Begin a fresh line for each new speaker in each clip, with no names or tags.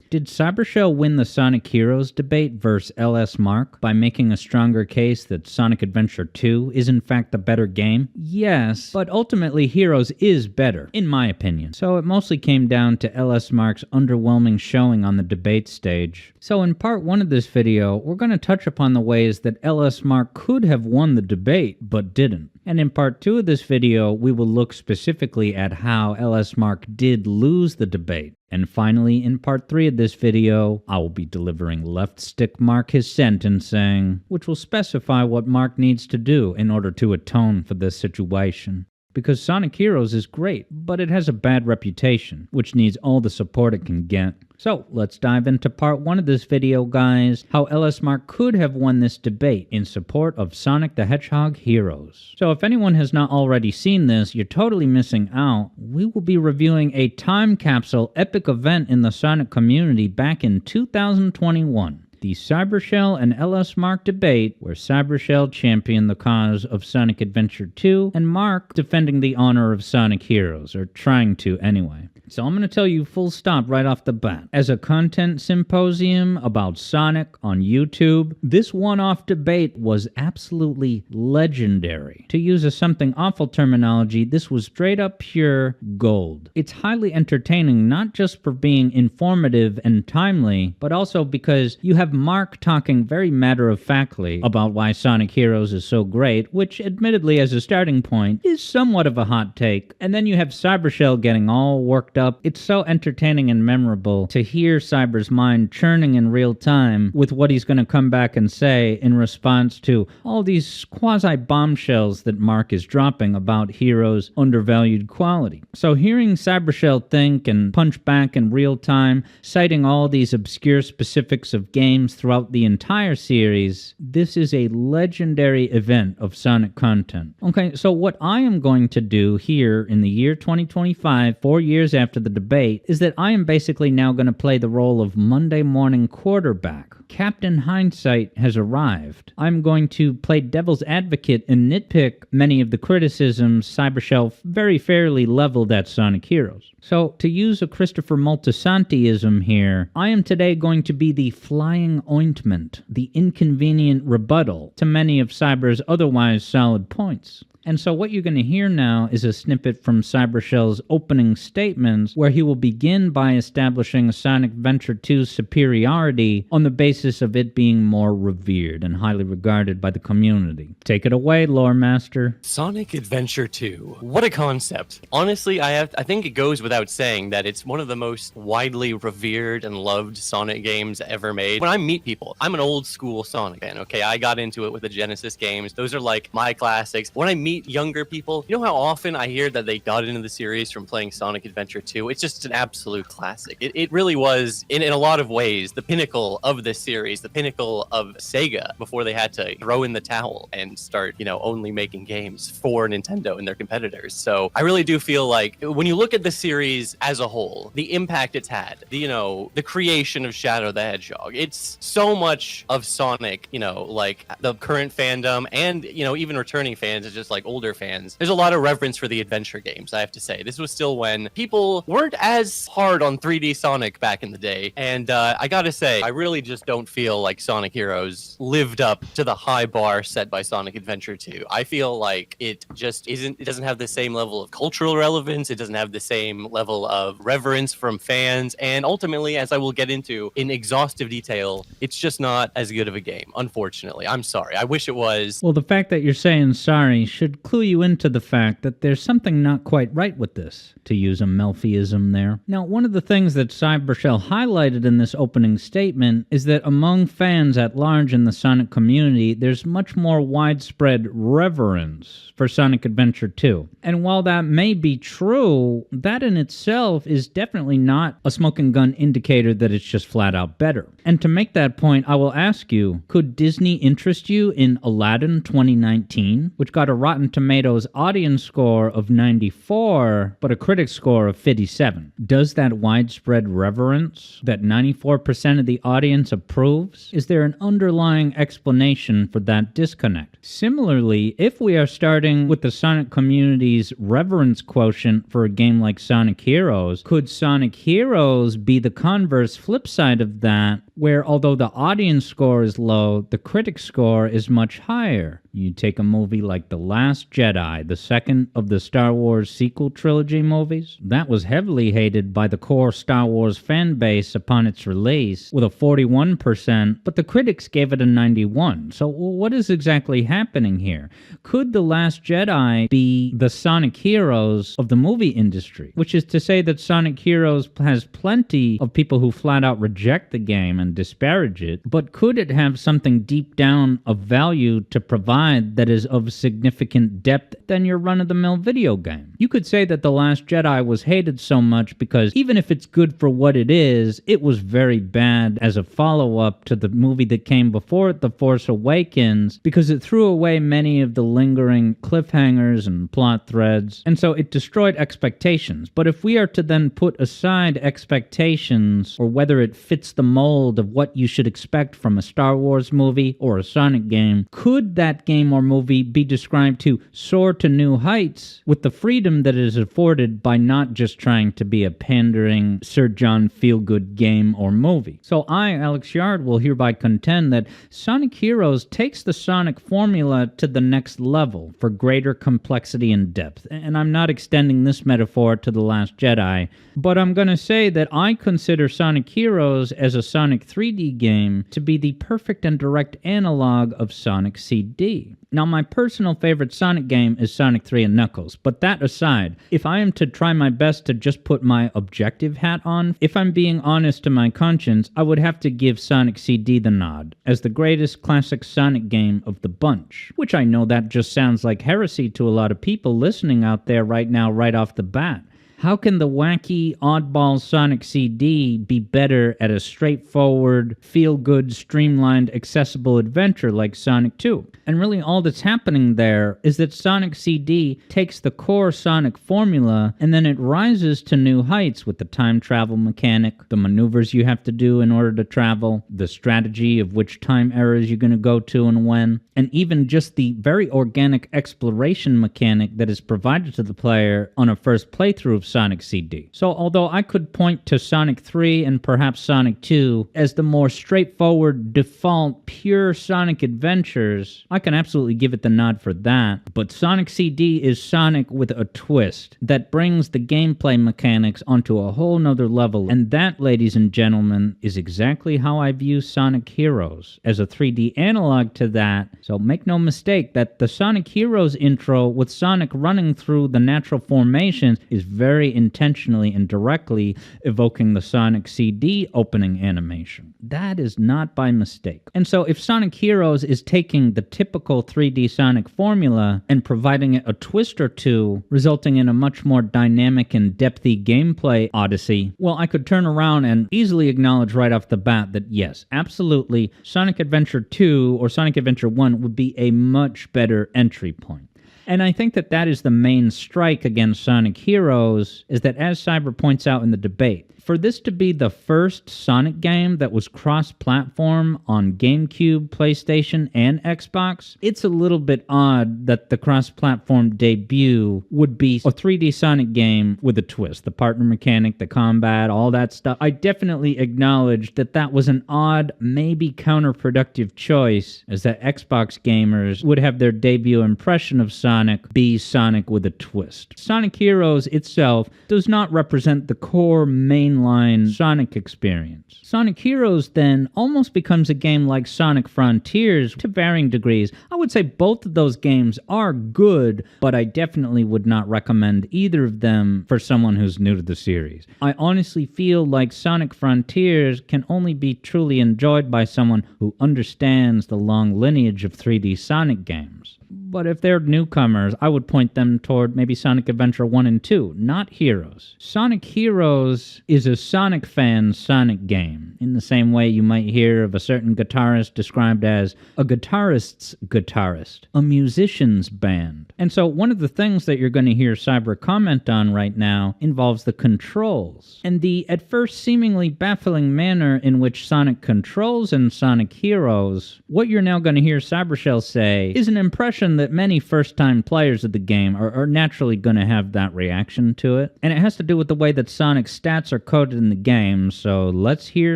Did Cybershell win the Sonic Heroes debate versus LS Mark by making a stronger case that Sonic Adventure 2 is in fact the better game? Yes, but ultimately Heroes is better, in my opinion. So it mostly came down to LS Mark's underwhelming showing on the debate stage. So in part 1 of this video, we're going to touch upon the ways that LS Mark could have won the debate, but didn't. And in part 2 of this video, we will look specifically at how LS Mark did lose the debate. And finally, in part 3 of this video, I will be delivering Left Stick Mark his sentencing, which will specify what Mark needs to do in order to atone for this situation. Because Sonic Heroes is great, but it has a bad reputation, which needs all the support it can get. So, let's dive into part 1 of this video, guys, how LS Mark could have won this debate in support of Sonic the Hedgehog Heroes. So if anyone has not already seen this, you're totally missing out. We will be reviewing a time capsule epic event in the Sonic community back in 2021. The Cybershell and LS Mark debate, where Cybershell championed the cause of Sonic Adventure 2, and Mark defending the honor of Sonic Heroes, or trying to anyway. So I'm going to tell you full stop right off the bat. As a content symposium about Sonic on YouTube, this one-off debate was absolutely legendary. To use a something awful terminology, this was straight up pure gold. It's highly entertaining, not just for being informative and timely, but also because you have Mark talking very matter-of-factly about why Sonic Heroes is so great, which admittedly as a starting point is somewhat of a hot take, and then you have Cybershell getting all worked up. It's so entertaining and memorable to hear Cyber's mind churning in real time with what he's going to come back and say in response to all these quasi-bombshells that Mark is dropping about Heroes' undervalued quality. So hearing Cybershell think and punch back in real time, citing all these obscure specifics of games throughout the entire series, this is a legendary event of Sonic content. Okay, so what I am going to do here in the year 2025, 4 years after the debate, is that I am basically now going to play the role of Monday morning quarterback. Captain Hindsight has arrived. I'm going to play devil's advocate and nitpick many of the criticisms Cybershell very fairly leveled at Sonic Heroes. So, to use a Christopher Moltisanti-ism here, I am today going to be the flying ointment, the inconvenient rebuttal to many of Cyber's otherwise solid points. And so what you're going to hear now is a snippet from Cybershell's opening statements where he will begin by establishing Sonic Adventure 2's superiority on the basis of it being more revered and highly regarded by the community. Take it away, Lore Master.
Sonic Adventure 2. What a concept. Honestly, I think it goes without saying that it's one of the most widely revered and loved Sonic games ever made. When I meet people, I'm an old school Sonic fan, okay? I got into it with the Genesis games. Those are like my classics. When I meet younger people, you know how often I hear that they got into the series from playing Sonic Adventure 2? It's just an absolute classic. It really was, in a lot of ways, the pinnacle of this series, the pinnacle of Sega before they had to throw in the towel and start, only making games for Nintendo and their competitors. So I really do feel like when you look at the series as a whole, the impact it's had, the creation of Shadow the Hedgehog, it's so much of Sonic, like the current fandom and, even returning fans, it's just like older fans. There's a lot of reverence for the adventure games, I have to say. This was still when people weren't as hard on 3D Sonic back in the day. And I gotta say, I really just don't feel like Sonic Heroes lived up to the high bar set by Sonic Adventure 2. I feel like it just isn't, it doesn't have the same level of cultural relevance. It doesn't have the same level of reverence from fans. And ultimately, as I will get into in exhaustive detail, it's just not as good of a game, unfortunately. I'm sorry. I wish it was.
Well, the fact that you're saying sorry should clue you into the fact that there's something not quite right with this, to use a Melfiism there. Now, one of the things that Cybershell highlighted in this opening statement is that among fans at large in the Sonic community, there's much more widespread reverence for Sonic Adventure 2. And while that may be true, that in itself is definitely not a smoking gun indicator that it's just flat out better. And to make that point, I will ask you, could Disney interest you in Aladdin 2019, which got a Rotten Tomatoes audience score of 94, but a critic score of 57. Does that widespread reverence that 94% of the audience approves? Is there an underlying explanation for that disconnect? Similarly, if we are starting with the Sonic community's reverence quotient for a game like Sonic Heroes, could Sonic Heroes be the converse flip side of that, where although the audience score is low, the critic score is much higher? You take a movie like The Last Jedi, the second of the Star Wars sequel trilogy movies. That was heavily hated by the core Star Wars fan base upon its release, with a 41%, but the critics gave it a 91%. So what is exactly happening here? Could The Last Jedi be the Sonic Heroes of the movie industry? Which is to say that Sonic Heroes has plenty of people who flat out reject the game and disparage it, but could it have something deep down of value to provide that is of significant depth than your run-of-the-mill video game? You could say that The Last Jedi was hated so much because even if it's good for what it is, it was very bad as a follow-up to the movie that came before it, The Force Awakens, because it threw away many of the lingering cliffhangers and plot threads, and so it destroyed expectations. But if we are to then put aside expectations, or whether it fits the mold of what you should expect from a Star Wars movie or a Sonic game, could that game or movie be described to soar to new heights with the freedom that is afforded by not just trying to be a pandering Sir John feel-good game or movie? So I, Alex Yard, will hereby contend that Sonic Heroes takes the Sonic formula to the next level for greater complexity and depth. And I'm not extending this metaphor to The Last Jedi, but I'm going to say that I consider Sonic Heroes as a Sonic 3D game to be the perfect and direct analog of Sonic CD. Now, my personal favorite Sonic game is Sonic 3 and Knuckles, but that aside, if I am to try my best to just put my objective hat on, if I'm being honest to my conscience, I would have to give Sonic CD the nod, as the greatest classic Sonic game of the bunch. Which I know that just sounds like heresy to a lot of people listening out there right now, right off the bat. How can the wacky, oddball Sonic CD be better at a straightforward, feel-good, streamlined, accessible adventure like Sonic 2? And really all that's happening there is that Sonic CD takes the core Sonic formula and then it rises to new heights with the time travel mechanic, the maneuvers you have to do in order to travel, the strategy of which time eras you're going to go to and when, and even just the very organic exploration mechanic that is provided to the player on a first playthrough of Sonic CD. So although I could point to Sonic 3 and perhaps Sonic 2 as the more straightforward, default, pure Sonic adventures, I can absolutely give it the nod for that. But Sonic CD is Sonic with a twist that brings the gameplay mechanics onto a whole nother level. And that, ladies and gentlemen, is exactly how I view Sonic Heroes, as a 3D analog to that. So make no mistake that the Sonic Heroes intro with Sonic running through the natural formations is very intentionally and directly evoking the Sonic CD opening animation. That is not by mistake. And so if Sonic Heroes is taking the typical 3D Sonic formula and providing it a twist or two, resulting in a much more dynamic and depthy gameplay odyssey, well, I could turn around and easily acknowledge right off the bat that yes, absolutely, Sonic Adventure 2 or Sonic Adventure 1 would be a much better entry point. And I think that that is the main strike against Sonic Heroes, is that, as Cyber points out in the debate, for this to be the first Sonic game that was cross-platform on GameCube, PlayStation, and Xbox, it's a little bit odd that the cross-platform debut would be a 3D Sonic game with a twist. The partner mechanic, the combat, all that stuff. I definitely acknowledge that that was an odd, maybe counterproductive choice, as that Xbox gamers would have their debut impression of Sonic be Sonic with a twist. Sonic Heroes itself does not represent the core mainline Sonic experience. Sonic Heroes then almost becomes a game like Sonic Frontiers to varying degrees. I would say both of those games are good, but I definitely would not recommend either of them for someone who's new to the series. I honestly feel like Sonic Frontiers can only be truly enjoyed by someone who understands the long lineage of 3D Sonic games. But if they're newcomers, I would point them toward maybe Sonic Adventure 1 and 2, not Heroes. Sonic Heroes is a Sonic fan Sonic game. in the same way you might hear of a certain guitarist described as a guitarist's guitarist, a musician's band. And so one of the things that you're going to hear Cyber comment on right now involves the controls, and the at first seemingly baffling manner in which Sonic controls in Sonic Heroes. What you're now going to hear Cybershell say is an impression that many first-time players of the game are naturally going to have that reaction to it, and it has to do with the way that Sonic's stats are coded in the game. So let's hear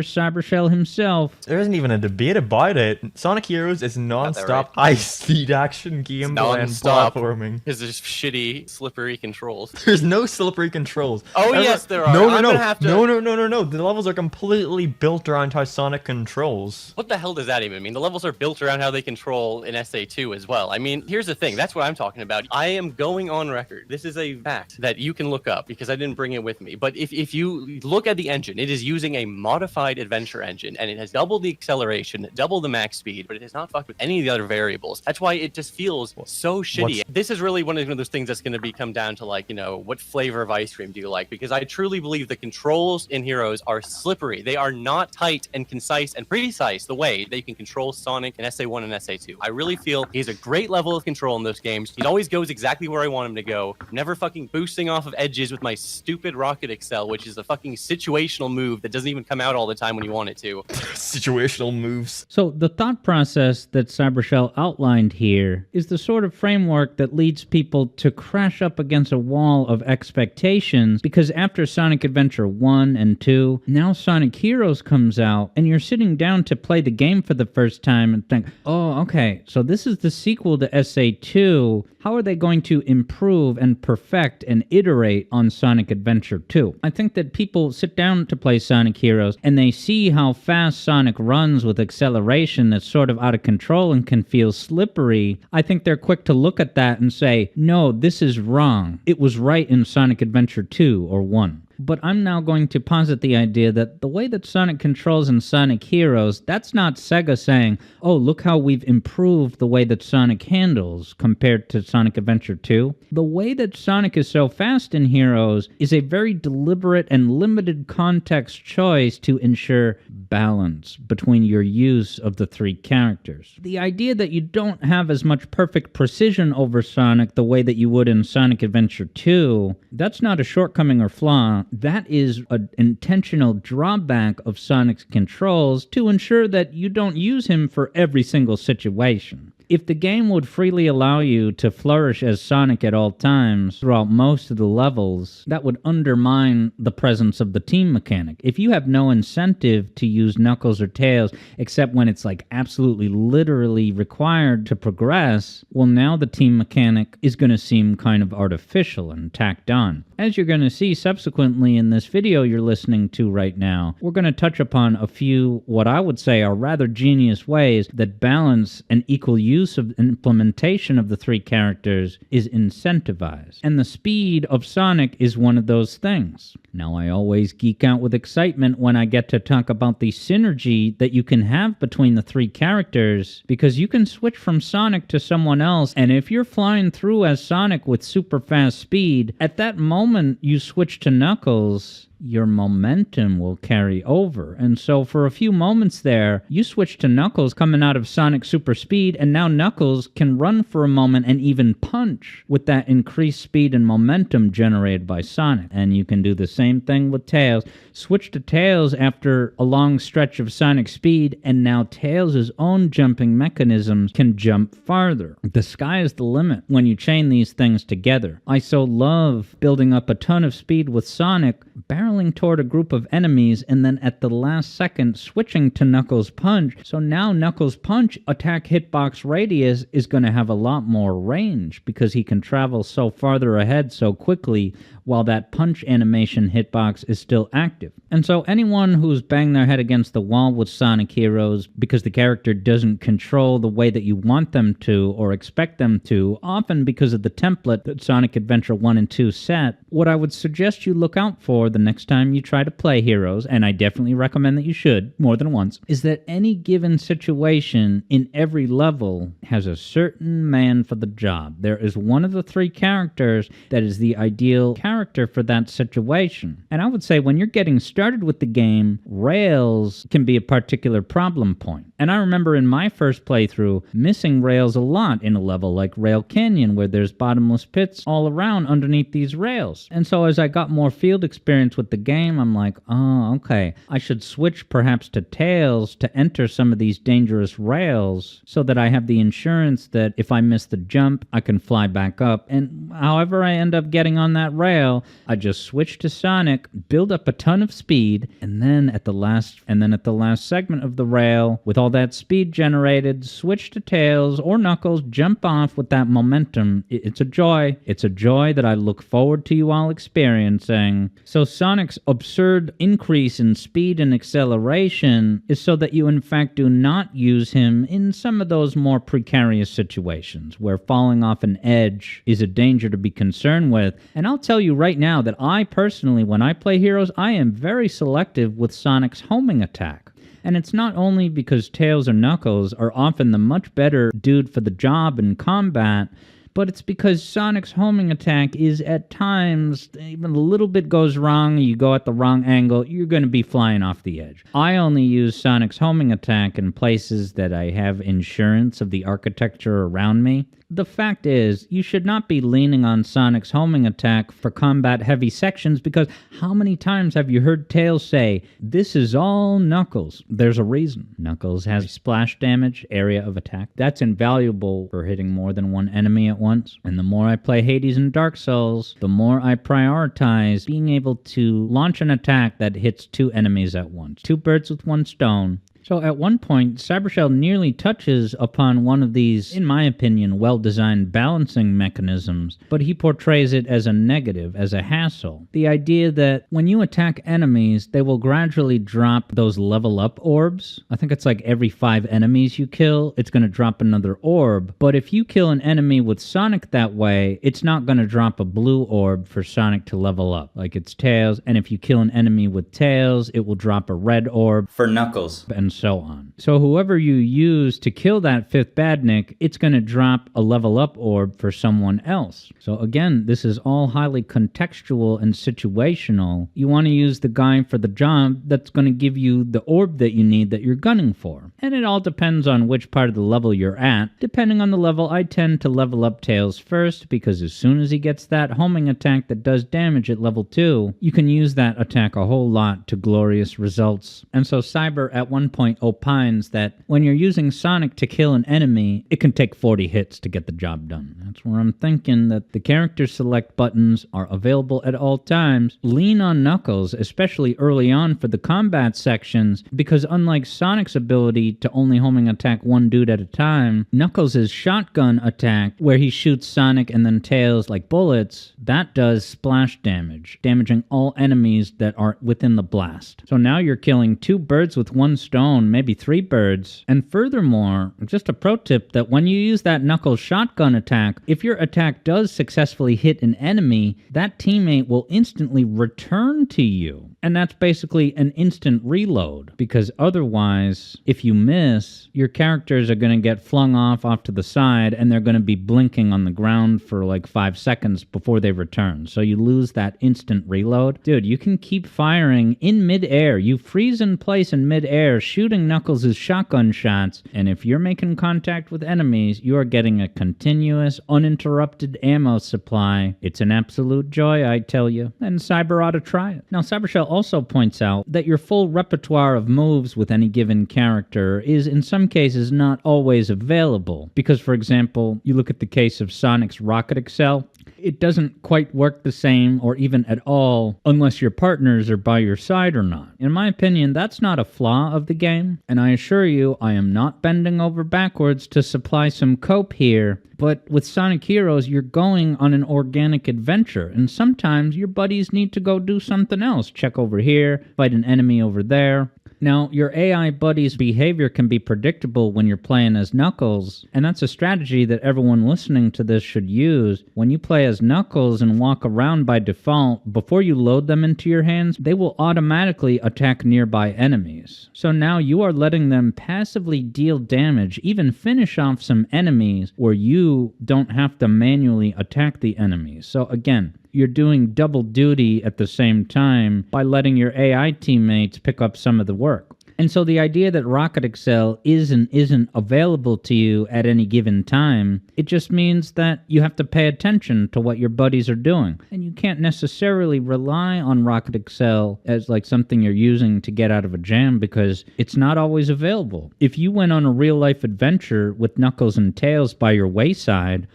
Cybershell himself.
There isn't even a debate about it. Sonic Heroes is non-stop high-speed action gameplay and platforming.
Because there's shitty, slippery controls.
There's no slippery controls.
Oh, yes, there are.
No. The levels are completely built around how Sonic controls.
What the hell does that even mean? The levels are built around how they control in SA2 as well. I mean, here's the thing. That's what I'm talking about. I am going on record. This is a fact that you can look up because I didn't bring it with me. But if you look at the engine, it is using a modified adventure engine, and it has double the acceleration, double the max speed, but it has not fucked with any of the other variables. That's why it just feels so shitty. This is really one of those things that's going to come down to, like, you know, what flavor of ice cream do you like? Because I truly believe the controls in Heroes are slippery. They are not tight and concise and precise the way that you can control Sonic in SA1 and SA2. I really feel he has a great level of control in those games. He always goes exactly where I want him to go. Never fucking boosting off of edges with my stupid Rocket Excel, which is a fucking situational move that doesn't even come out all the time when you want it to.
Situational moves.
So the thought process that Cybershell outlined here is the sort of framework that leads people to crash up against a wall of expectations, because after Sonic Adventure 1 and 2, now Sonic Heroes comes out, and you're sitting down to play the game for the first time and think, oh, okay, so this is the sequel to SA2. How are they going to improve and perfect and iterate on Sonic Adventure 2? I think that people sit down to play Sonic Heroes and they see how fast Sonic runs with acceleration that's sort of out of control and can feel slippery. I think they're quick to look at that and say, no, this is wrong. It was right in Sonic Adventure 2 or 1. But I'm now going to posit the idea that the way that Sonic controls in Sonic Heroes, that's not Sega saying, oh, look how we've improved the way that Sonic handles compared to Sonic Adventure 2. The way that Sonic is so fast in Heroes is a very deliberate and limited context choice to ensure balance between your use of the three characters. The idea that you don't have as much perfect precision over Sonic the way that you would in Sonic Adventure 2, that's not a shortcoming or flaw. That is an intentional drawback of Sonic's controls to ensure that you don't use him for every single situation. If the game would freely allow you to flourish as Sonic at all times throughout most of the levels, that would undermine the presence of the team mechanic. If you have no incentive to use Knuckles or Tails except when it's like absolutely literally required to progress, well, now the team mechanic is going to seem kind of artificial and tacked on. As you're going to see subsequently in this video you're listening to right now, we're going to touch upon a few what I would say are rather genius ways that balance and equal use of implementation of the three characters is incentivized. And the speed of Sonic is one of those things. Now, I always geek out with excitement when I get to talk about the synergy that you can have between the three characters, because you can switch from Sonic to someone else, and if you're flying through as Sonic with super fast speed, at that moment you switch to Knuckles, your momentum will carry over. And so for a few moments there, you switch to Knuckles coming out of Sonic super speed, and now Knuckles can run for a moment and even punch with that increased speed and momentum generated by Sonic. And you can do the same thing with Tails. Switch to Tails after a long stretch of Sonic speed, and now Tails' own jumping mechanisms can jump farther. The sky is the limit when you chain these things together. I so love building up a ton of speed with Sonic, barreling toward a group of enemies, and then at the last second switching to Knuckles' Punch. So now Knuckles' Punch attack hitbox radius is going to have a lot more range because he can travel so farther ahead so quickly while that punch animation hitbox is still active. And so anyone who's banged their head against the wall with Sonic Heroes because the character doesn't control the way that you want them to or expect them to, often because of the template that Sonic Adventure 1 and 2 set, what I would suggest you look out for the next next time you try to play Heroes, and I definitely recommend that you should more than once, is that any given situation in every level has a certain man for the job. There is one of the 3 characters that is the ideal character for that situation. And I would say when you're getting started with the game, rails can be a particular problem point. And I remember in my first playthrough missing rails a lot in a level like Rail Canyon, where there's bottomless pits all around underneath these rails. And so as I got more field experience with the game, I'm like, oh, okay, I should switch perhaps to Tails to enter some of these dangerous rails so that I have the insurance that if I miss the jump, I can fly back up. And however I end up getting on that rail, I just switch to Sonic, build up a ton of speed, and then at the last segment of the rail, with all that speed generated, switch to Tails or Knuckles, jump off with that momentum. It's a joy. It's a joy that I look forward to you all experiencing. So Sonic's absurd increase in speed and acceleration is so that you in fact do not use him in some of those more precarious situations where falling off an edge is a danger to be concerned with. And I'll tell you right now that I personally, when I play Heroes, I am very selective with Sonic's homing attack. And it's not only because Tails or Knuckles are often the much better dude for the job in combat, but it's because Sonic's homing attack is at times, even a little bit goes wrong, you go at the wrong angle, you're going to be flying off the edge. I only use Sonic's homing attack in places that I have insurance of the architecture around me. The fact is, you should not be leaning on Sonic's homing attack for combat-heavy sections, because how many times have you heard Tails say, "This is all Knuckles"? There's a reason. Knuckles has splash damage, area of attack. That's invaluable for hitting more than one enemy at once. And the more I play Hades and Dark Souls, the more I prioritize being able to launch an attack that hits 2 enemies at once. 2 birds with 1 stone. So at one point, Cybershell nearly touches upon one of these, in my opinion, well-designed balancing mechanisms, but he portrays it as a negative, as a hassle. The idea that when you attack enemies, they will gradually drop those level-up orbs. I think it's like every 5 enemies you kill, it's going to drop another orb. But if you kill an enemy with Sonic that way, it's not going to drop a blue orb for Sonic to level up, like it's Tails. And if you kill an enemy with Tails, it will drop a red orb
for Knuckles.
And so on. So whoever you use to kill that 5th badnik, it's going to drop a level up orb for someone else. So again, this is all highly contextual and situational. You want to use the guy for the job that's going to give you the orb that you need that you're gunning for. And it all depends on which part of the level you're at. Depending on the level, I tend to level up Tails first, because as soon as he gets that homing attack that does damage at level 2, you can use that attack a whole lot to glorious results. And so Cyber at one point opines that when you're using Sonic to kill an enemy, it can take 40 hits to get the job done. That's where I'm thinking that the character select buttons are available at all times. Lean on Knuckles, especially early on for the combat sections, because unlike Sonic's ability to only homing attack one dude at a time, Knuckles' shotgun attack, where he shoots Sonic and then Tails like bullets, that does splash damage, damaging all enemies that are within the blast. So now you're killing 2 birds with 1 stone, maybe 3 birds. And furthermore, just a pro tip that when you use that Knuckles shotgun attack, if your attack does successfully hit an enemy, that teammate will instantly return to you. And that's basically an instant reload, because otherwise, if you miss, your characters are going to get flung off to the side, and they're going to be blinking on the ground for like 5 seconds before they return. So you lose that instant reload. Dude, you can keep firing in midair. You freeze in place in midair, shooting Knuckles' shotgun shots, and if you're making contact with enemies, you are getting a continuous, uninterrupted ammo supply. It's an absolute joy, I tell you. And Cyber ought to try it. Now, Cybershell also points out that your full repertoire of moves with any given character is in some cases not always available. Because, for example, you look at the case of Sonic's Rocket Excel, it doesn't quite work the same or even at all unless your partners are by your side or not. In my opinion, that's not a flaw of the game, and I assure you I am not bending over backwards to supply some cope here. But with Sonic Heroes, you're going on an organic adventure, and sometimes your buddies need to go do something else. Check over here, fight an enemy over there. Now, your AI buddy's behavior can be predictable when you're playing as Knuckles, and that's a strategy that everyone listening to this should use. When you play as Knuckles and walk around by default, before you load them into your hands, they will automatically attack nearby enemies. So now you are letting them passively deal damage, even finish off some enemies, where you don't have to manually attack the enemies. So again, you're doing double duty at the same time by letting your AI teammates pick up some of the work. And so the idea that Rocket Excel is and isn't available to you at any given time, it just means that you have to pay attention to what your buddies are doing. And you can't necessarily rely on Rocket Excel as like something you're using to get out of a jam because it's not always available. If you went on a real-life adventure with Knuckles and Tails by your wayside,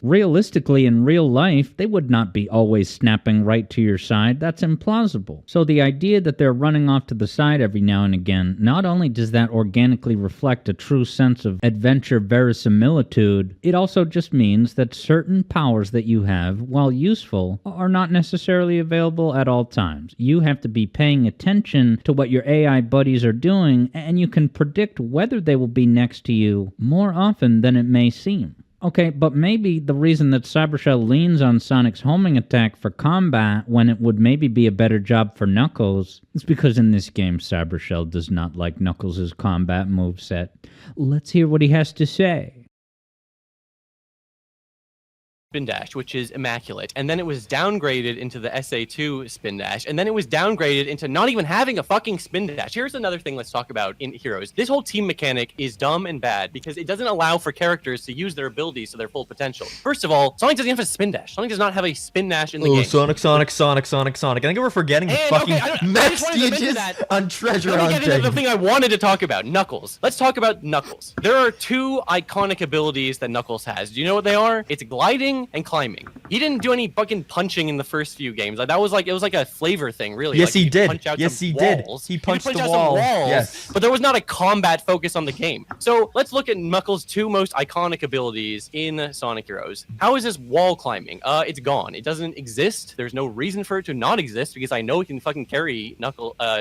realistically, in real life, they would not be always snapping right to your side. That's implausible. So the idea that they're running off to the side every now and again, not only does that organically reflect a true sense of adventure verisimilitude, it also just means that certain powers that you have, while useful, are not necessarily available at all times. You have to be paying attention to what your AI buddies are doing, and you can predict whether they will be next to you more often than it may seem. Okay, but maybe the reason that Cybershell leans on Sonic's homing attack for combat when it would maybe be a better job for Knuckles is because in this game Cybershell does not like Knuckles' combat moveset. Let's hear what he has to say.
Spin Dash, which is immaculate, and then it was downgraded into the SA2 Spin Dash, and then it was downgraded into not even having a fucking Spin Dash. Here's another thing let's talk about in Heroes. This whole team mechanic is dumb and bad because it doesn't allow for characters to use their abilities to their full potential. First of all, Sonic doesn't have a Spin Dash. Sonic does not have a Spin Dash in the game.
Sonic. I think we're forgetting the fucking mech stages on Treasure
Let me
Hunting.
get into the thing I wanted to talk about, Knuckles. Let's talk about Knuckles. There are two iconic abilities that Knuckles has. Do you know what they are? It's gliding and climbing. He didn't do any fucking punching in the first few games. Like, that was like, it was like a flavor thing, really.
Yes,
like,
he did.
Punch out
Yes,
some
he
walls.
did. He punched
punch
the
out
wall.
Some walls,
yes.
but there was not a combat focus on the game. So let's look at Knuckles' two most iconic abilities in Sonic Heroes. How is this wall climbing? It's gone. It doesn't exist. There's no reason for it to not exist because I know he can fucking carry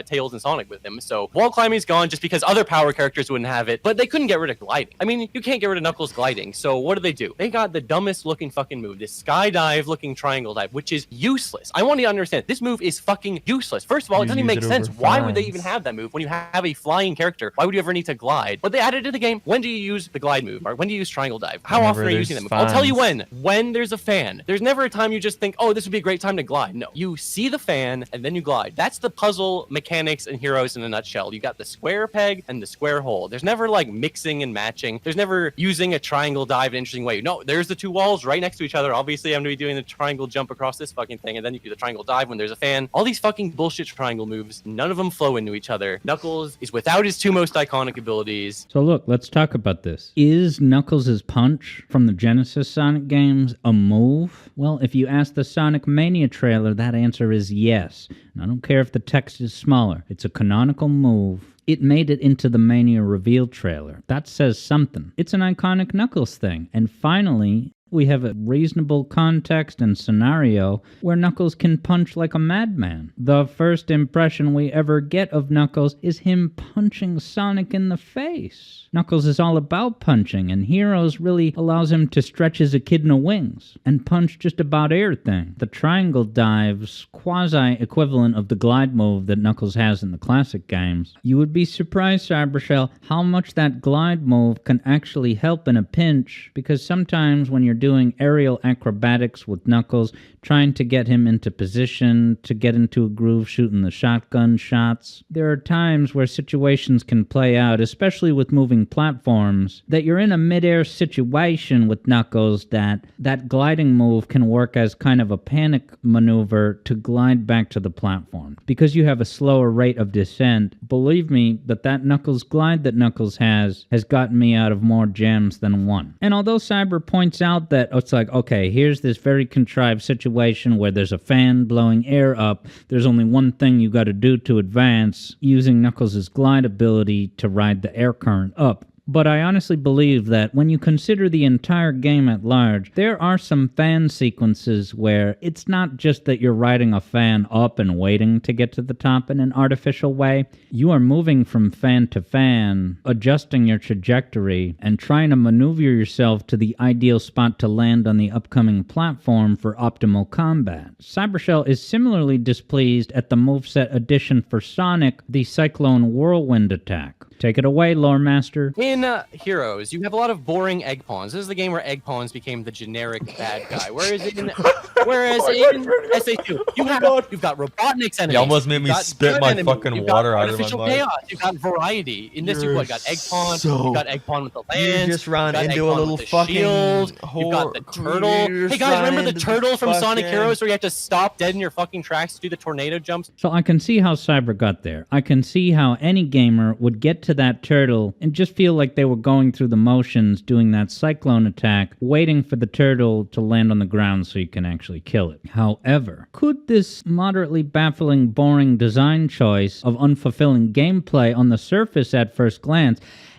Tails and Sonic with him. So wall climbing is gone just because other power characters wouldn't have it, but they couldn't get rid of gliding. I mean, you can't get rid of Knuckles gliding. So what do? They got the dumbest looking fucking move, this skydive looking triangle dive, which is useless. I want you to understand, this move is fucking useless. First of all, it doesn't even make sense. Why would they even have that move when you have a flying character? Why would you ever need to glide? But they added it to the game. When do you use the glide move? Or when do you use triangle dive? How often are you using that move? I'll tell you when. When there's a fan. There's never a time you just think, oh, this would be a great time to glide. No. You see the fan and then you glide. That's the puzzle mechanics in Heroes in a nutshell. You got the square peg and the square hole. There's never like mixing and matching. There's never using a triangle dive in an interesting way. No, there's the two walls right next to each other. Obviously, I'm going to be doing the triangle jump across this fucking thing, and then you do the triangle dive when there's a fan. All these fucking bullshit triangle moves, none of them flow into each other. Knuckles is without his two most iconic abilities.
So look, let's talk about this. Is Knuckles' punch from the Genesis Sonic games a move? Well, if you ask the Sonic Mania trailer, that answer is yes. And I don't care if the text is smaller. It's a canonical move. It made it into the Mania reveal trailer. That says something. It's an iconic Knuckles thing. And finally, we have a reasonable context and scenario where Knuckles can punch like a madman. The first impression we ever get of Knuckles is him punching Sonic in the face. Knuckles is all about punching, and Heroes really allows him to stretch his echidna wings and punch just about everything. The triangle dive's quasi-equivalent of the glide move that Knuckles has in the classic games. You would be surprised, Cybershell, how much that glide move can actually help in a pinch, because sometimes when you're doing aerial acrobatics with Knuckles, trying to get him into position, to get into a groove shooting the shotgun shots, there are times where situations can play out, especially with moving platforms, that you're in a midair situation with Knuckles that gliding move can work as kind of a panic maneuver to glide back to the platform. Because you have a slower rate of descent, believe me that Knuckles glide that Knuckles has gotten me out of more jams than one. And although Cyber points out that it's like, okay, here's this very contrived situation where there's a fan blowing air up, there's only one thing you gotta do to advance, using Knuckles' glide ability to ride the air current up. But I honestly believe that when you consider the entire game at large, there are some fan sequences where it's not just that you're riding a fan up and waiting to get to the top in an artificial way. You are moving from fan to fan, adjusting your trajectory, and trying to maneuver yourself to the ideal spot to land on the upcoming platform for optimal combat. Cybershell is similarly displeased at the moveset addition for Sonic, the Cyclone Whirlwind attack. Take it away, Lore Master.
In Heroes, you have a lot of boring egg pawns. This is the game where egg pawns became the generic bad guy. Whereas in SA2, you've got Robotnik's enemies.
You almost made me spit my fucking water out of my mouth.
Chaos. You've got variety. In this, you've got egg pawn. You've got egg pawn with the lance.
You just ran into a little fucking
shield. You've got the turtle. Hey guys, remember the turtle from Sonic Heroes where you have to stop dead in your fucking tracks to do the tornado jumps?
So I can see how Cyber got there. I can see how any gamer would get to that turtle and just feel like they were going through the motions doing that cyclone attack, waiting for the turtle to land on the ground so you can actually kill it. However, could this moderately baffling, boring design choice of unfulfilling gameplay on the surface at first glance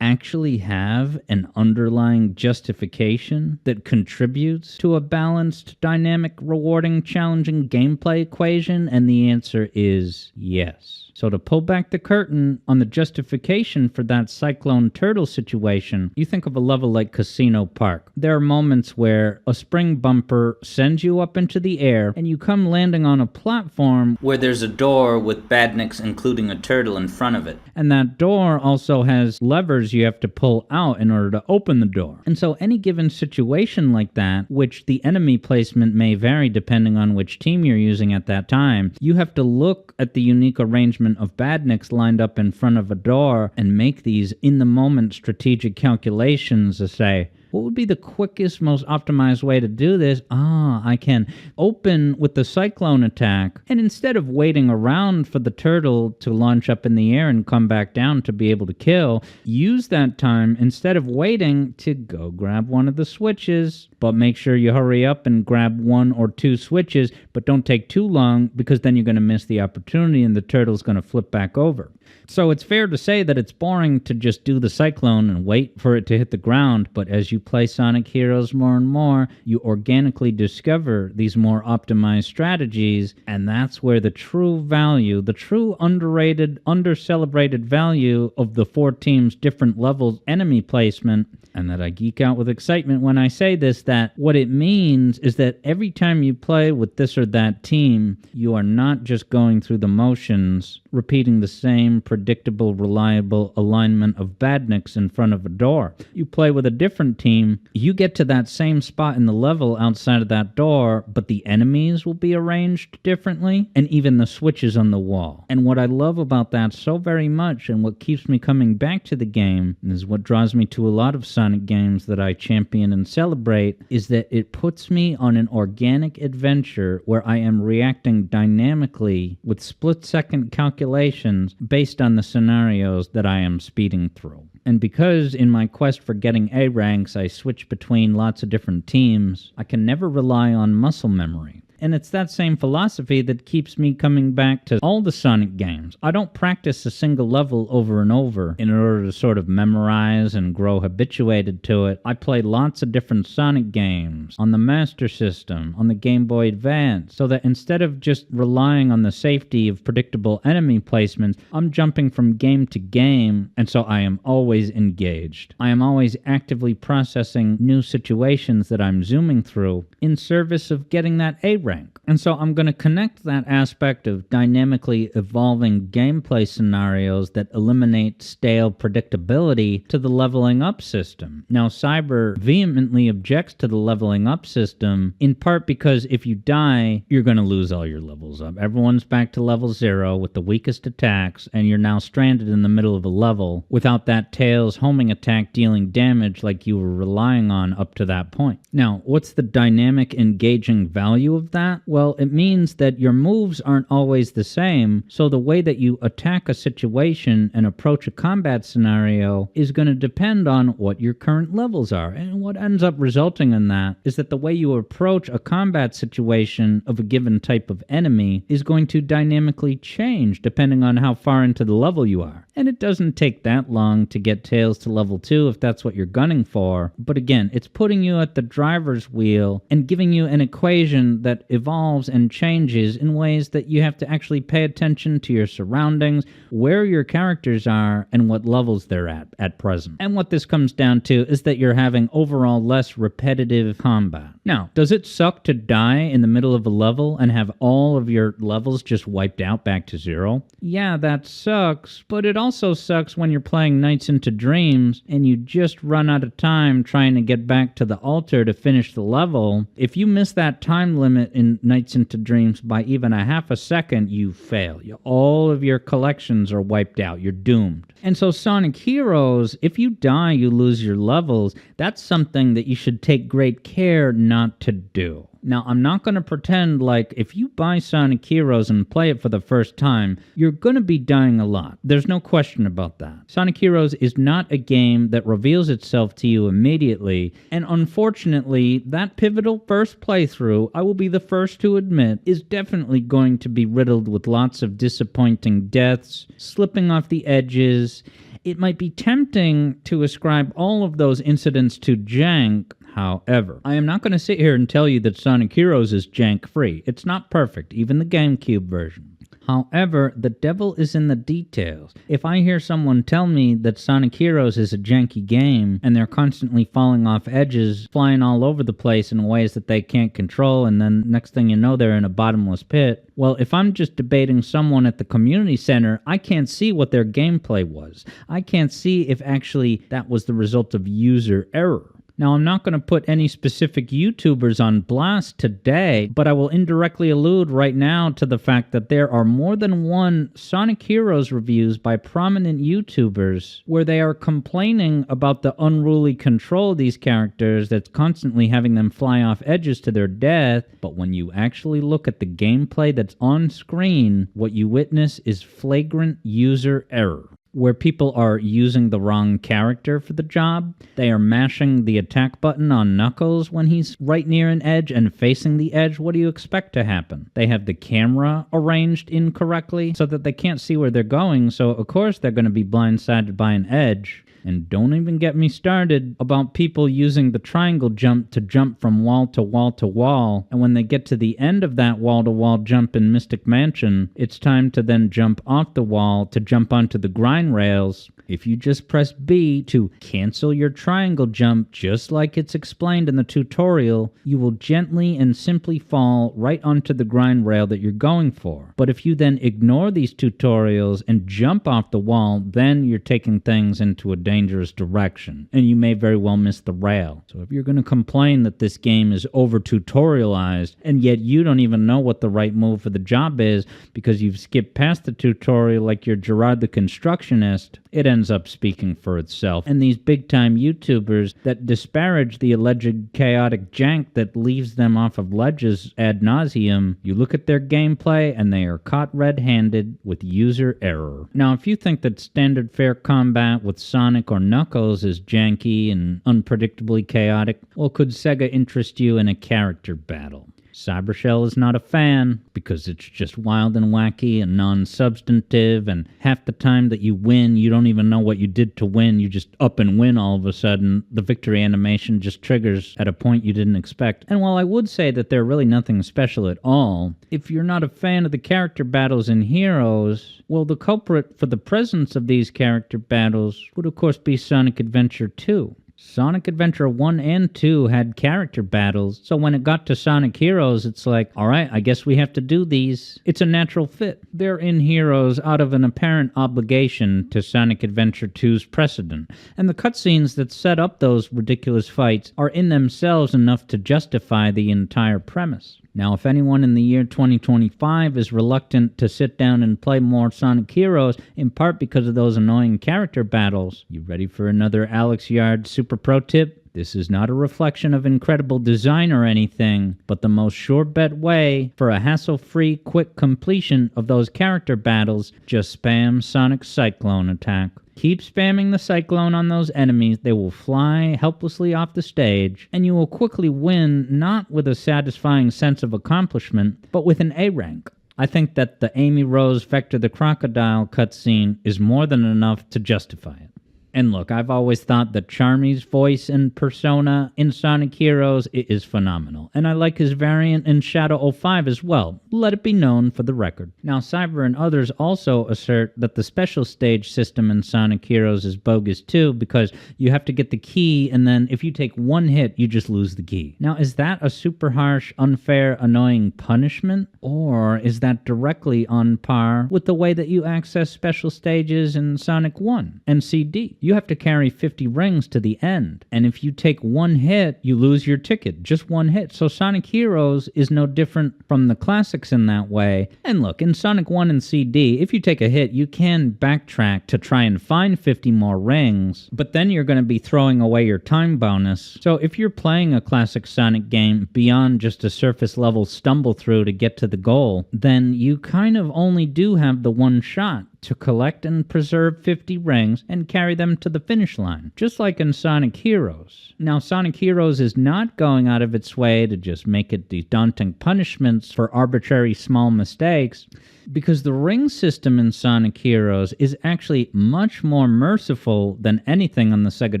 actually have an underlying justification that contributes to a balanced, dynamic, rewarding, challenging gameplay equation? And the answer is yes. So to pull back the curtain on the justification for that Cyclone Turtle situation, you think of a level like Casino Park. There are moments where a spring bumper sends you up into the air and you come landing on a platform where there's a door with badniks including a turtle in front of it. And that door also has levers you have to pull out in order to open the door. And so any given situation like that, which the enemy placement may vary depending on which team you're using at that time, you have to look at the unique arrangement of badniks lined up in front of a door and make these in-the-moment strategic calculations to say, what would be the quickest, most optimized way to do this? I can open with the cyclone attack, and instead of waiting around for the turtle to launch up in the air and come back down to be able to kill, use that time, instead of waiting, to go grab one of the switches. But make sure you hurry up and grab one or two switches, but don't take too long, because then you're going to miss the opportunity and the turtle's going to flip back over. So it's fair to say that it's boring to just do the cyclone and wait for it to hit the ground, but as you play Sonic Heroes more and more, you organically discover these more optimized strategies, and that's where the true value, the true underrated, under-celebrated value of the four teams' different levels enemy placement, and that I geek out with excitement when I say this, that what it means is that every time you play with this or that team, you are not just going through the motions, repeating the same predictable, reliable alignment of badniks in front of a door. You play with a different team, you get to that same spot in the level outside of that door, but the enemies will be arranged differently, and even the switches on the wall. And what I love about that so very much, and what keeps me coming back to the game, is what draws me to a lot of Sonic games that I champion and celebrate, is that it puts me on an organic adventure where I am reacting dynamically with split-second calculations based on the scenarios that I am speeding through. And because in my quest for getting A ranks I switch between lots of different teams, I can never rely on muscle memory. And it's that same philosophy that keeps me coming back to all the Sonic games. I don't practice a single level over and over in order to sort of memorize and grow habituated to it. I play lots of different Sonic games on the Master System, on the Game Boy Advance, so that instead of just relying on the safety of predictable enemy placements, I'm jumping from game to game, and so I am always engaged. I am always actively processing new situations that I'm zooming through in service of getting that A rank. And so I'm going to connect that aspect of dynamically evolving gameplay scenarios that eliminate stale predictability to the leveling up system. Now, Cyber vehemently objects to the leveling up system, in part because if you die, you're going to lose all your levels up. Everyone's back to level 0 with the weakest attacks, and you're now stranded in the middle of a level without that Tails homing attack dealing damage like you were relying on up to that point. Now, what's the dynamic dynamic, engaging value of that? Well, it means that your moves aren't always the same, so the way that you attack a situation and approach a combat scenario is going to depend on what your current levels are. And what ends up resulting in that is that the way you approach a combat situation of a given type of enemy is going to dynamically change depending on how far into the level you are. And it doesn't take that long to get Tails to level 2 if that's what you're gunning for. But again, it's putting you at the driver's wheel and giving you an equation that evolves and changes in ways that you have to actually pay attention to your surroundings, where your characters are, and what levels they're at present. And what this comes down to is that you're having overall less repetitive combat. Now, does it suck to die in the middle of a level and have all of your levels just wiped out back to 0? Yeah, that sucks, but it also sucks when you're playing Nights into Dreams and you just run out of time trying to get back to the altar to finish the level. If you miss that time limit in Nights into Dreams by even a half a second, you fail. All of your collections are wiped out. You're doomed. And so Sonic Heroes, if you die, you lose your levels. That's something that you should take great care not to do. Now, I'm not going to pretend like if you buy Sonic Heroes and play it for the first time, you're going to be dying a lot. There's no question about that. Sonic Heroes is not a game that reveals itself to you immediately, and unfortunately, that pivotal first playthrough, I will be the first to admit, is definitely going to be riddled with lots of disappointing deaths, slipping off the edges. It might be tempting to ascribe all of those incidents to jank. However, I am not going to sit here and tell you that Sonic Heroes is jank-free. It's not perfect, even the GameCube version. However, the devil is in the details. If I hear someone tell me that Sonic Heroes is a janky game and they're constantly falling off edges, flying all over the place in ways that they can't control, and then next thing you know they're in a bottomless pit, well, if I'm just debating someone at the community center, I can't see what their gameplay was. I can't see if actually that was the result of user error. Now, I'm not going to put any specific YouTubers on blast today, but I will indirectly allude right now to the fact that there are more than one Sonic Heroes reviews by prominent YouTubers where they are complaining about the unruly control of these characters that's constantly having them fly off edges to their death, but when you actually look at the gameplay that's on screen, what you witness is flagrant user error, where people are using the wrong character for the job. They are mashing the attack button on Knuckles when he's right near an edge and facing the edge. What do you expect to happen? They have the camera arranged incorrectly so that they can't see where they're going, so of course they're going to be blindsided by an edge. And don't even get me started about people using the triangle jump to jump from wall to wall to wall, and when they get to the end of that wall-to-wall jump in Mystic Mansion, it's time to then jump off the wall to jump onto the grind rails. If you just press B to cancel your triangle jump, just like it's explained in the tutorial, you will gently and simply fall right onto the grind rail that you're going for. But if you then ignore these tutorials and jump off the wall, then you're taking things into a dangerous direction, and you may very well miss the rail. So if you're going to complain that this game is over-tutorialized, and yet you don't even know what the right move for the job is because you've skipped past the tutorial like you're Gerard the Constructionist, it ends up speaking for itself. And these big-time YouTubers that disparage the alleged chaotic jank that leaves them off of ledges ad nauseum, you look at their gameplay and they are caught red-handed with user error. Now, if you think that standard fair combat with Sonic or Knuckles is janky and unpredictably chaotic, well, could Sega interest you in a character battle? Cybershell is not a fan because it's just wild and wacky and non-substantive, and half the time that you win, you don't even know what you did to win. You just up and win all of a sudden. The victory animation just triggers at a point you didn't expect. And while I would say that they're really nothing special at all, if you're not a fan of the character battles in Heroes, well, the culprit for the presence of these character battles would of course be Sonic Adventure 2. Sonic Adventure 1 and 2 had character battles, so when it got to Sonic Heroes, it's like, alright, I guess we have to do these. It's a natural fit. They're in Heroes out of an apparent obligation to Sonic Adventure 2's precedent, and the cutscenes that set up those ridiculous fights are in themselves enough to justify the entire premise. Now, if anyone in the year 2025 is reluctant to sit down and play more Sonic Heroes, in part because of those annoying character battles, you ready for another Alex Yard super pro tip? This is not a reflection of incredible design or anything, but the most sure bet way for a hassle-free quick completion of those character battles. Just spam Sonic's Cyclone attack. Keep spamming the Cyclone on those enemies, they will fly helplessly off the stage, and you will quickly win not with a satisfying sense of accomplishment, but with an A rank. I think that the Amy Rose Vector the Crocodile cutscene is more than enough to justify it. And look, I've always thought that Charmy's voice and persona in Sonic Heroes is phenomenal, and I like his variant in Shadow 05 as well, let it be known for the record. Now, Cyber and others also assert that the special stage system in Sonic Heroes is bogus too, because you have to get the key, and then if you take one hit, you just lose the key. Now, is that a super harsh, unfair, annoying punishment? Or is that directly on par with the way that you access special stages in Sonic 1 and CD? You have to carry 50 rings to the end, and if you take one hit, you lose your ticket. Just one hit. So Sonic Heroes is no different from the classics in that way. And look, in Sonic 1 and CD, if you take a hit, you can backtrack to try and find 50 more rings, but then you're going to be throwing away your time bonus. So if you're playing a classic Sonic game beyond just a surface level stumble through to get to the goal, then you kind of only do have the one shot to collect and preserve 50 rings and carry them to the finish line, just like in Sonic Heroes. Now, Sonic Heroes is not going out of its way to just make it these daunting punishments for arbitrary small mistakes, because the ring system in Sonic Heroes is actually much more merciful than anything on the Sega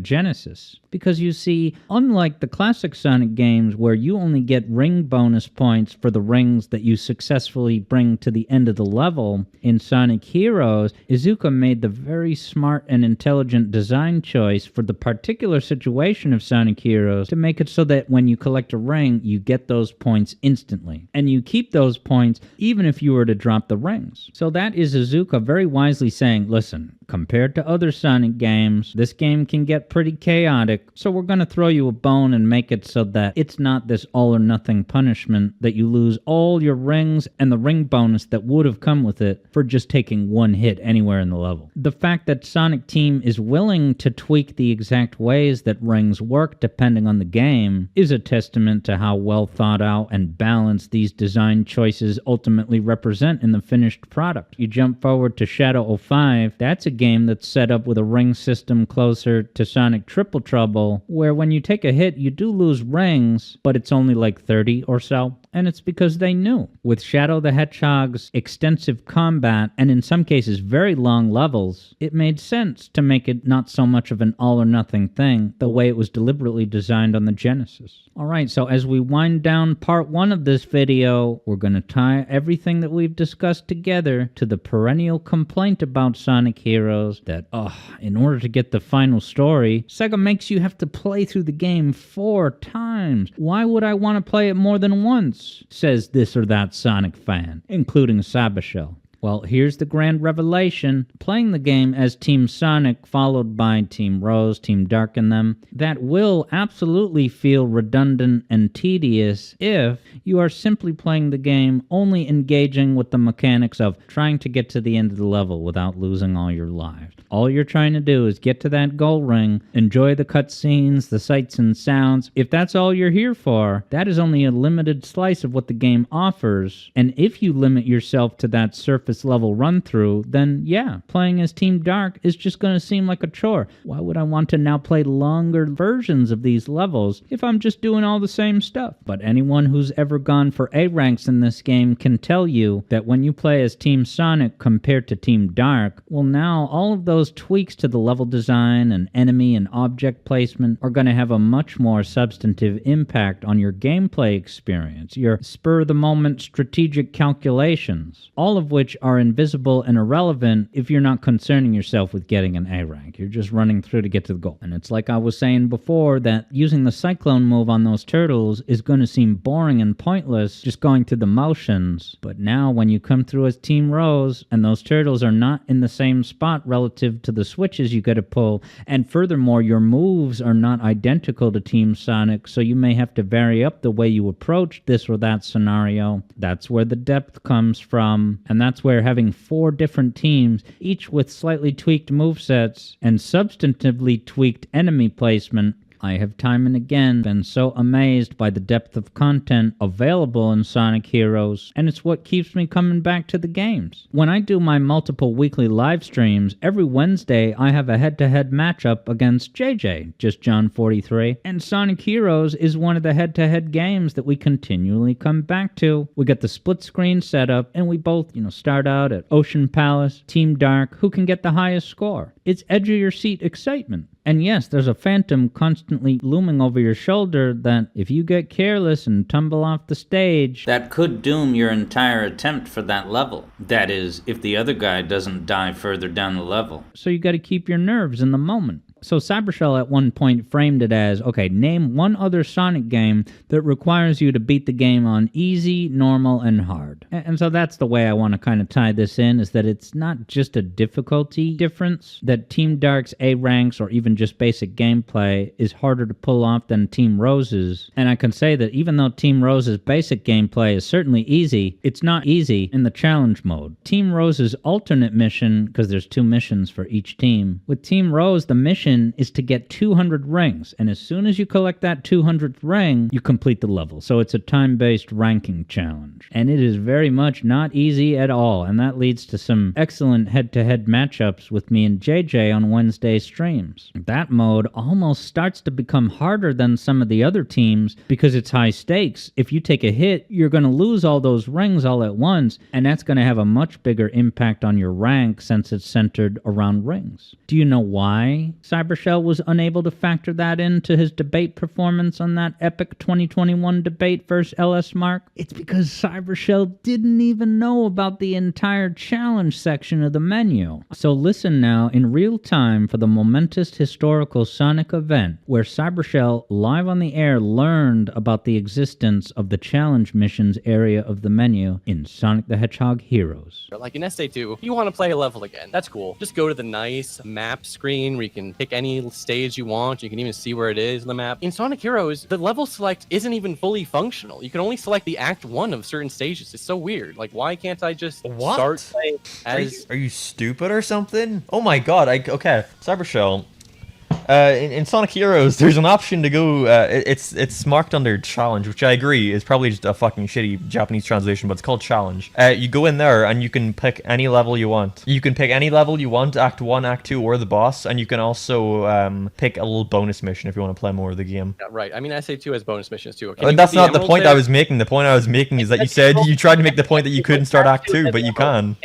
Genesis. Because you see, unlike the classic Sonic games where you only get ring bonus points for the rings that you successfully bring to the end of the level, in Sonic Heroes, Iizuka made the very smart and intelligent design choice for the particular situation of Sonic Heroes to make it so that when you collect a ring, you get those points instantly. And you keep those points even if you were to drop the rings. So that is Iizuka very wisely saying, listen, compared to other Sonic games, this game can get pretty chaotic, so we're going to throw you a bone and make it so that it's not this all-or-nothing punishment that you lose all your rings and the ring bonus that would have come with it for just taking one hit anywhere in the level. The fact that Sonic Team is willing to tweak the exact ways that rings work depending on the game is a testament to how well thought out and balanced these design choices ultimately represent in the finished product. You jump forward to Shadow 05, that's a game that's set up with a ring system closer to Sonic Triple Trouble, where when you take a hit, you do lose rings, but it's only like 30 or so. And it's because they knew. With Shadow the Hedgehog's extensive combat, and in some cases very long levels, it made sense to make it not so much of an all-or-nothing thing, the way it was deliberately designed on the Genesis. Alright, so as we wind down part 1 of this video, we're going to tie everything that we've discussed together to the perennial complaint about Sonic Heroes that, in order to get the final story, Sega makes you have to play through the game 4 times. Why would I want to play it more than once? Says this or that Sonic fan, including Cybershell. Well, here's the grand revelation. Playing the game as Team Sonic followed by Team Rose, Team Dark and them, that will absolutely feel redundant and tedious if you are simply playing the game only engaging with the mechanics of trying to get to the end of the level without losing all your lives. All you're trying to do is get to that goal ring, enjoy the cutscenes, the sights and sounds. If that's all you're here for, that is only a limited slice of what the game offers. And if you limit yourself to that surface level run through, then yeah, playing as Team Dark is just going to seem like a chore. Why would I want to now play longer versions of these levels if I'm just doing all the same stuff? But anyone who's ever gone for A ranks in this game can tell you that when you play as Team Sonic compared to Team Dark, well, now all of those tweaks to the level design and enemy and object placement are going to have a much more substantive impact on your gameplay experience, your spur-of-the-moment strategic calculations, all of which are invisible and irrelevant if you're not concerning yourself with getting an A rank. You're just running through to get to the goal. And it's like I was saying before, that using the Cyclone move on those turtles is going to seem boring and pointless, just going through the motions. But now when you come through as Team Rose, and those turtles are not in the same spot relative to the switches you got to pull, and furthermore, your moves are not identical to Team Sonic, so you may have to vary up the way you approach this or that scenario. That's where the depth comes from, and that's where having 4 different teams, each with slightly tweaked movesets and substantively tweaked enemy placement, I have time and again been so amazed by the depth of content available in Sonic Heroes, and it's what keeps me coming back to the games. When I do my multiple weekly live streams, every Wednesday I have a head-to-head matchup against JJ, just John 43, and Sonic Heroes is one of the head-to-head games that we continually come back to. We get the split screen setup, and we both, start out at Ocean Palace, Team Dark, who can get the highest score. It's edge-of-your-seat excitement. And yes, there's a phantom constantly looming over your shoulder that, if you get careless and tumble off the stage, that could doom your entire attempt for that level. That is, if the other guy doesn't die further down the level. So you gotta keep your nerves in the moment. So Cybershell at one point framed it as, okay, name one other Sonic game that requires you to beat the game on easy, normal, and hard. And so that's the way I want to kind of tie this in, is that it's not just a difficulty difference, that Team Dark's A ranks or even just basic gameplay is harder to pull off than Team Rose's. And I can say that even though Team Rose's basic gameplay is certainly easy, it's not easy in the challenge mode. Team Rose's alternate mission, because there's 2 missions for each team, with Team Rose, the mission is to get 200 rings, and as soon as you collect that 200th ring, you complete the level. So it's a time-based ranking challenge. And it is very much not easy at all, and that leads to some excellent head-to-head matchups with me and JJ on Wednesday streams. That mode almost starts to become harder than some of the other teams because it's high stakes. If you take a hit, you're going to lose all those rings all at once, and that's going to have a much bigger impact on your rank since it's centered around rings. Do you know why Cybershell was unable to factor that into his debate performance on that epic 2021 debate versus A.I.R? It's because Cybershell didn't even know about the entire challenge section of the menu. So listen now in real time for the momentous historical Sonic event where Cybershell live on the air learned about the existence of the challenge missions area of the menu in Sonic the Hedgehog Heroes.
Like in SA2, you want to play a level again. That's cool. Just go to the nice map screen where you can pick any stage you want. You can even see where it is on the map. In Sonic Heroes, the level select isn't even fully functional. You can only select the Act 1 of certain stages. It's so weird. Like, why can't I just start playing as...
Are you stupid or something? Oh my god, okay. Cybershell. In Sonic Heroes, there's an option to go, it's marked under Challenge, which I agree is probably just a fucking shitty Japanese translation, but it's called Challenge. You go in there and you can pick any level you want. You can pick any level you want, Act 1, Act 2, or the boss, and you can also pick a little bonus mission if you want to play more of the game.
Yeah, right. I mean, SA2 has bonus missions too.
That's not the point I was making. The point I was making is that you said you tried to make the point that you couldn't start Act 2, but you can.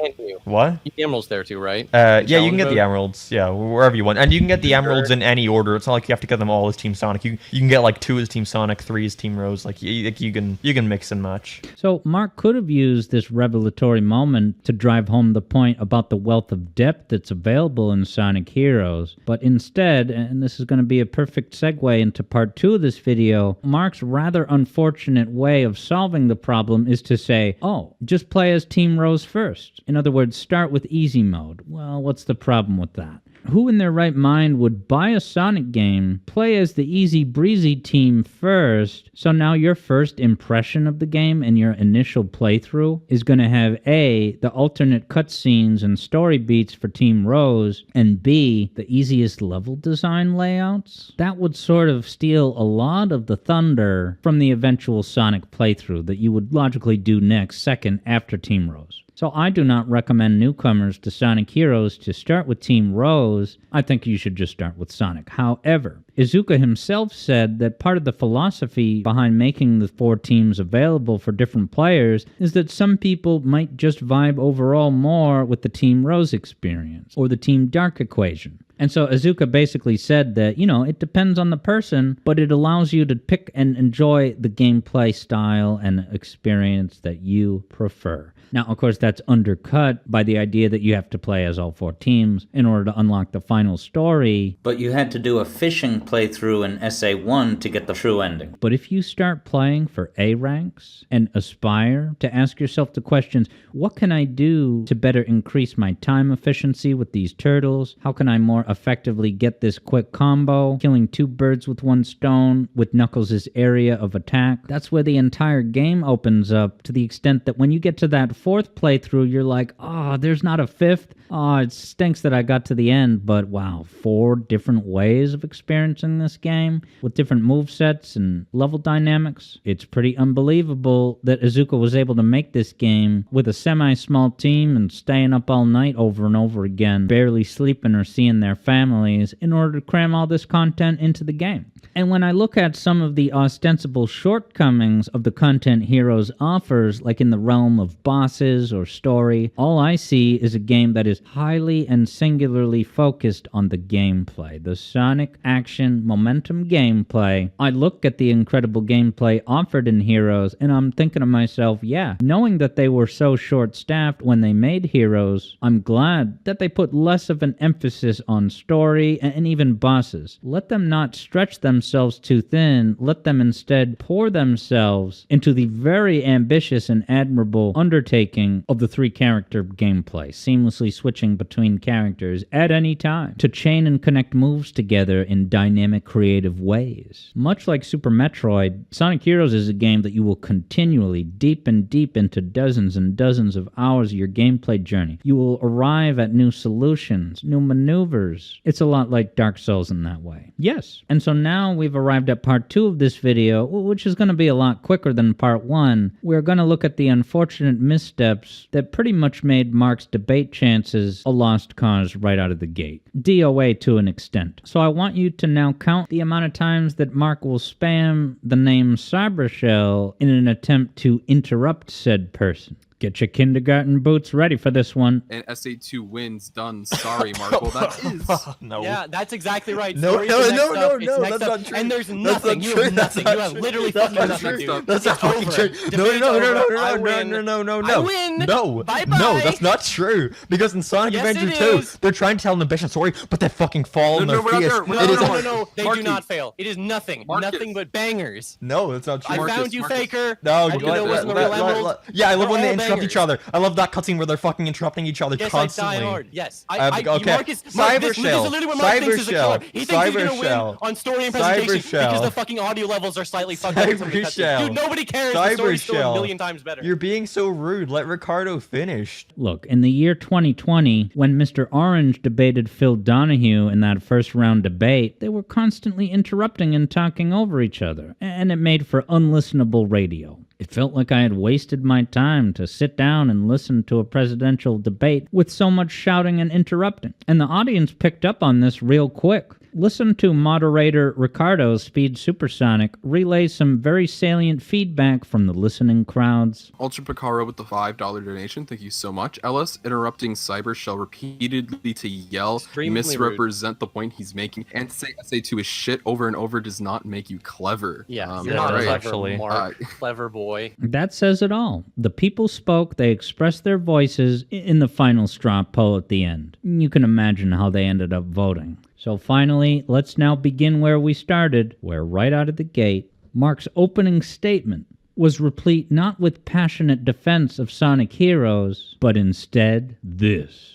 What?
You get the emeralds there too, right?
Yeah, you can get the emeralds, yeah, wherever you want. And you can get the emeralds in any order. It's not like you have to get them all as Team Sonic. You can get like 2 as Team Sonic, 3 as Team Rose. Like you can mix and match.
So Mark could have used this revelatory moment to drive home the point about the wealth of depth that's available in Sonic Heroes, but instead, and this is going to be a perfect segue into part 2 of this video, Mark's rather unfortunate way of solving the problem is to say, oh, just play as Team Rose first. In other words, start with easy mode. Well, what's the problem with that? Who in their right mind would buy a Sonic game, play as the easy breezy team first, so now your first impression of the game and your initial playthrough is going to have A, the alternate cutscenes and story beats for Team Rose, and B, the easiest level design layouts? That would sort of steal a lot of the thunder from the eventual Sonic playthrough that you would logically do next second after Team Rose. So I do not recommend newcomers to Sonic Heroes to start with Team Rose. I think you should just start with Sonic. However, Iizuka himself said that part of the philosophy behind making the 4 teams available for different players is that some people might just vibe overall more with the Team Rose experience or the Team Dark equation. And so Iizuka basically said that, it depends on the person, but it allows you to pick and enjoy the gameplay style and experience that you prefer. Now, of course, that's undercut by the idea that you have to play as all 4 teams in order to unlock the final story. But you had to do a fishing playthrough in SA1 to get the true ending. But if you start playing for A ranks and aspire to ask yourself the questions, what can I do to better increase my time efficiency with these turtles? How can I more effectively get this quick combo, killing two birds with one stone with Knuckles' area of attack. That's where the entire game opens up, to the extent that when you get to that fourth playthrough, you're like, oh, there's not a fifth? Oh, it stinks that I got to the end, but wow, 4 different ways of experiencing this game with different movesets and level dynamics. It's pretty unbelievable that Iizuka was able to make this game with a semi-small team and staying up all night over and over again, barely sleeping or seeing their families, in order to cram all this content into the game. And when I look at some of the ostensible shortcomings of the content Heroes offers, like in the realm of bosses or story, all I see is a game that is highly and singularly focused on the gameplay, the Sonic action momentum gameplay. I look at the incredible gameplay offered in Heroes, and I'm thinking to myself, yeah, knowing that they were so short-staffed when they made Heroes, I'm glad that they put less of an emphasis on story and even bosses. Let them not stretch themselves too thin, let them instead pour themselves into the very ambitious and admirable undertaking of the 3-character gameplay, seamlessly switching between characters at any time to chain and connect moves together in dynamic, creative ways. Much like Super Metroid, Sonic Heroes is a game that you will continually deepen deep into dozens and dozens of hours of your gameplay journey. You will arrive at new solutions, new maneuvers. It's a lot like Dark Souls in that way. Yes, and so now we've arrived at part 2 of this video, which is going to be a lot quicker than part 1. We're going to look at the unfortunate missteps that pretty much made Mark's debate chances a lost cause right out of the gate. DOA to an extent. So I want you to now count the amount of times that Mark will spam the name Cybershell in an attempt to interrupt said person. Get your kindergarten boots ready for this one.
And SA2 wins. Done. Sorry, Marco. That is.
No.
Yeah, that's exactly right.
No,
Story
no,
is next
no,
up.
no,
It's
no,
next
that's
up.
not true.
And there's
That's
nothing.
not
You
true.
have
That's
nothing.
not
You have
true.
literally
That's
fucking
not
nothing,
true.
dude.
That's not
It's
fucking
over.
true. No,
Debate's
no, no,
over.
no,
I
no,
win.
no, no, no,
I
no.
win.
No.
Bye-bye.
No, that's not true. Because in Sonic
Yes,
Adventure
it
2,
is.
they're trying to tell an ambitious story, but they fucking fall on
No,
their
we're not
face.
there. We're
No,
not
It is
there.
a-
no, no, no. They
Marcus.
do not fail. It is nothing.
Marcus.
Nothing but bangers.
No, that's not true.
I
Marcus,
found you,
Marcus.
faker.
No,
I didn't know it wasn't the real emerald.
yeah, I love
They're
when they
all
interrupt
bangers.
each other. I love that cutscene where they're fucking interrupting each other
Yes,
constantly.
I die hard. Yes.
Okay.
Mark, this is literally what Mark thinks is a killer. He thinks he's going to win on story and presentation because the fucking audio levels are slightly fucked up.
Cybershell.
Dude, nobody cares. The story's still a
Cybershell.
million times better.
You're being so rude. Let Ricardo finish.
Look, in the year 2020, when Mr. Orange debated Phil Donahue in that first round debate, they were constantly interrupting and talking over each other, and it made for unlistenable radio. It felt like I had wasted my time to sit down and listen to a presidential debate with so much shouting and interrupting. And the audience picked up on this real quick. Listen to moderator Ricardo Speed Supersonic relay some very salient feedback from the listening crowds.
Ultra Picaro with the $5 donation. Thank you so much. Ellis interrupting Cybershell repeatedly to yell,
Extremely
misrepresent the point he's making, and to say SA2 is shit over and over does not make you clever.
Yeah,
you're
not
right.
clever,
Actually.
Mark. Clever boy.
That says it all. The people spoke, they expressed their voices in the final straw poll at the end. You can imagine how they ended up voting. So finally, let's now begin where we started, where right out of the gate, Mark's opening statement was replete not with passionate defense of Sonic Heroes, but instead this.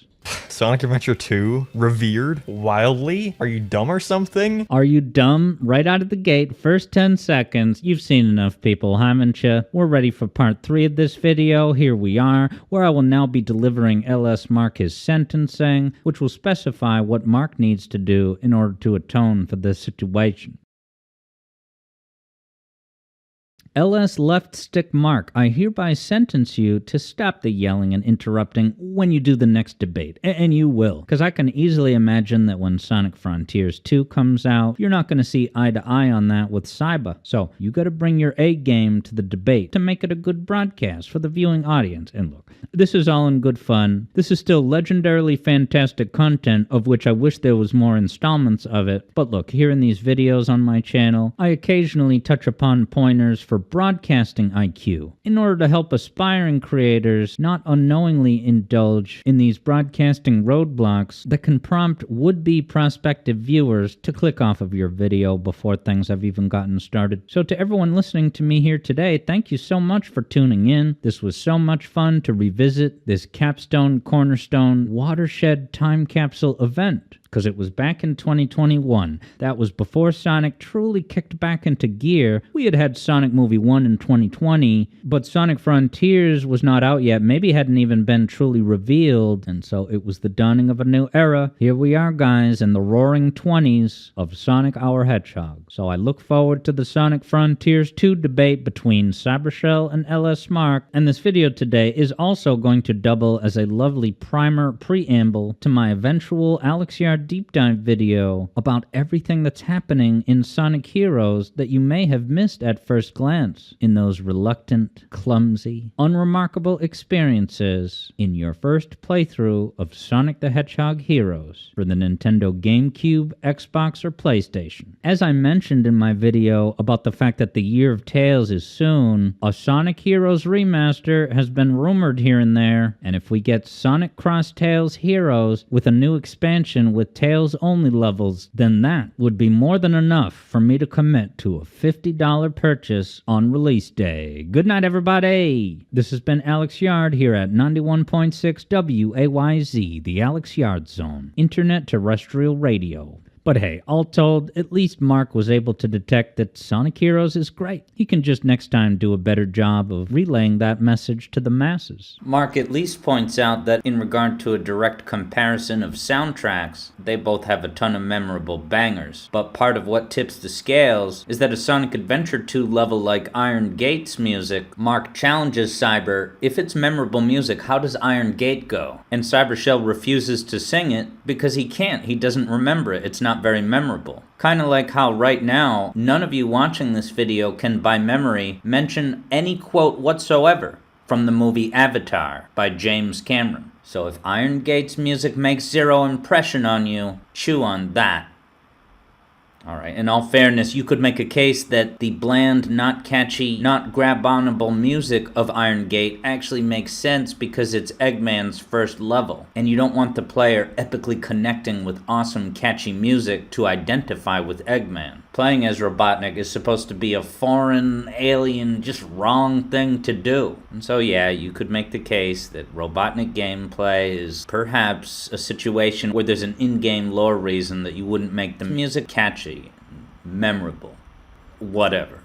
Sonic Adventure 2? Revered? Wildly? Are you dumb or something?
Are you dumb? Right out of the gate, first 10 seconds, you've seen enough people, haven't you? We're ready for part 3 of this video. Here we are, where I will now be delivering LS Mark his sentencing, which will specify what Mark needs to do in order to atone for this situation. LS Left Stick Mark, I hereby sentence you to stop the yelling and interrupting when you do the next debate. And you will. Because I can easily imagine that when Sonic Frontiers 2 comes out, you're not going to see eye to eye on that with Cyber. So you got to bring your A game to the debate to make it a good broadcast for the viewing audience. And look, this is all in good fun. This is still legendarily fantastic content of which I wish there was more installments of it. But look, here in these videos on my channel, I occasionally touch upon pointers for broadcasting IQ in order to help aspiring creators not unknowingly indulge in these broadcasting roadblocks that can prompt would-be prospective viewers to click off of your video before things have even gotten started. So to everyone listening to me here today, thank you so much for tuning in. This was so much fun to revisit this capstone, cornerstone, watershed time capsule event. because it was back in 2021. That was before Sonic truly kicked back into gear. We had Sonic Movie 1 in 2020, but Sonic Frontiers was not out yet, maybe hadn't even been truly revealed, and so it was the dawning of a new era. Here we are, guys, in the roaring 20s of Sonic our Hedgehog. So I look forward to the Sonic Frontiers 2 debate between Cybershell and LS Mark, and this video today is also going to double as a lovely primer preamble to my eventual A.I.R deep dive video about everything that's happening in Sonic Heroes that you may have missed at first glance in those reluctant, clumsy, unremarkable experiences in your first playthrough of Sonic the Hedgehog Heroes for the Nintendo GameCube, Xbox, or PlayStation. As I mentioned in my video about the fact that the Year of Tails is soon, a Sonic Heroes remaster has been rumored here and there, and if we get Sonic Cross Tails Heroes with a new expansion with Tails-only levels, then that would be more than enough for me to commit to a $50 purchase on release day. Good night, everybody! This has been Alex Yard here at 91.6 WAYZ, the Alex Yard Zone, Internet Terrestrial Radio. But hey, all told, at least Mark was able to detect that Sonic Heroes is great. He can just next time do a better job of relaying that message to the masses. Mark at least points out that in regard to a direct comparison of soundtracks, they both have a ton of memorable bangers. But part of what tips the scales is that a Sonic Adventure 2 level like Iron Gate's music, Mark challenges Cyber, if it's memorable music, how does Iron Gate go? And Cybershell refuses to sing it because he can't, he doesn't remember it, it's not very memorable. Kinda like how right now, none of you watching this video can by memory mention any quote whatsoever from the movie Avatar by James Cameron. So if Iron Gate's music makes zero impression on you, chew on that. Alright, in all fairness, you could make a case that the bland, not catchy, not grab-onable music of Iron Gate actually makes sense because it's Eggman's first level, and you don't want the player epically connecting with awesome, catchy music to identify with Eggman. Playing as Robotnik is supposed to be a foreign, alien, just wrong thing to do. And so yeah, you could make the case that Robotnik gameplay is perhaps a situation where there's an in-game lore reason that you wouldn't make the music catchy, memorable, whatever.